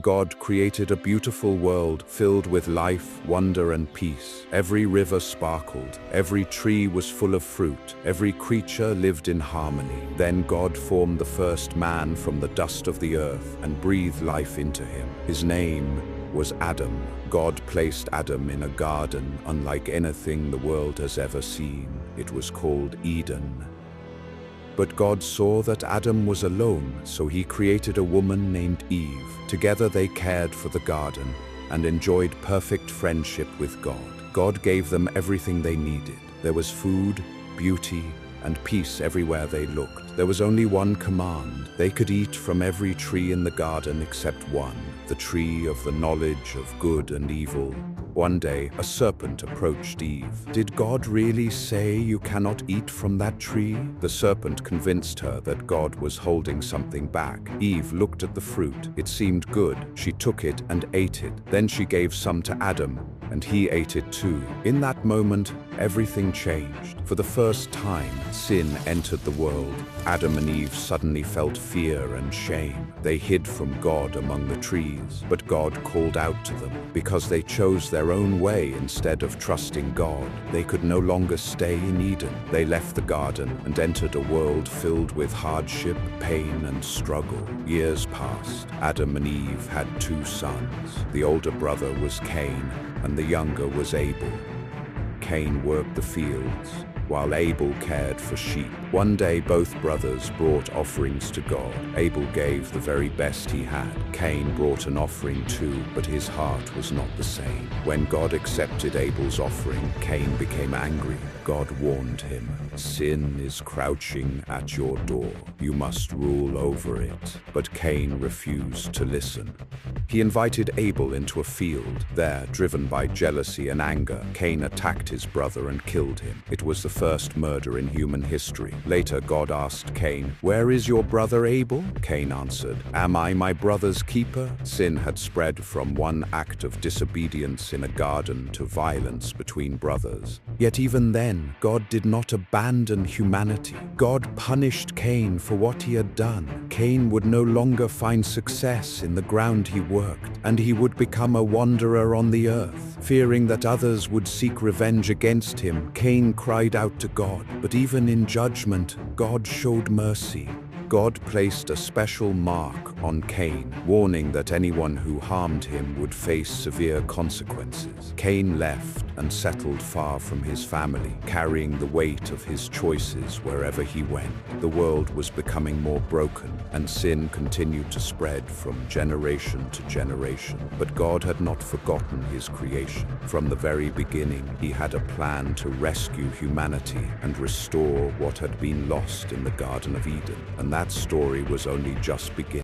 God created a beautiful world filled with life, wonder, and peace. Every river sparkled, every tree was full of fruit, every creature lived in harmony. Then God formed the first man from the dust of the earth and breathed life into him. His name was Adam. God placed Adam in a garden unlike anything the world has ever seen. It was called Eden. But God saw that Adam was alone, so he created a woman named Eve. Together they cared for the garden and enjoyed perfect friendship with God. God gave them everything they needed. There was food, beauty, and peace everywhere they looked. There was only one command. They could eat from every tree in the garden except one, the tree of the knowledge of good and evil. One day, a serpent approached Eve. "Did God really say you cannot eat from that tree?" The serpent convinced her that God was holding something back. Eve looked at the fruit. It seemed good. She took it and ate it. Then she gave some to Adam, and he ate it too. In that moment, everything changed. For the first time, sin entered the world. Adam and Eve suddenly felt fear and shame. They hid from God among the trees, but God called out to them. Because they chose their own way instead of trusting God, they could no longer stay in Eden. They left the garden and entered a world filled with hardship, pain, and struggle. Years passed. Adam and Eve had 2 sons. The older brother was Cain, and the younger was Abel. Cain worked the fields, while Abel cared for sheep. One day, both brothers brought offerings to God. Abel gave the very best he had. Cain brought an offering too, but his heart was not the same. When God accepted Abel's offering, Cain became angry. God warned him, "Sin is crouching at your door. You must rule over it." But Cain refused to listen. He invited Abel into a field. There, driven by jealousy and anger, Cain attacked his brother and killed him. It was the first murder in human history. Later, God asked Cain, "Where is your brother Abel?" Cain answered, "Am I my brother's keeper?" Sin had spread from one act of disobedience in a garden to violence between brothers. Yet even then, God did not abandon humanity. God punished Cain for what he had done. Cain would no longer find success in the ground he worked, and he would become a wanderer on the earth. Fearing that others would seek revenge against him, Cain cried out to God. But even in judgment, God showed mercy. God placed a special mark on Cain, warning that anyone who harmed him would face severe consequences. Cain left and settled far from his family, carrying the weight of his choices wherever he went. The world was becoming more broken, and sin continued to spread from generation to generation. But God had not forgotten his creation. From the very beginning, he had a plan to rescue humanity and restore what had been lost in the Garden of Eden. And that story was only just beginning.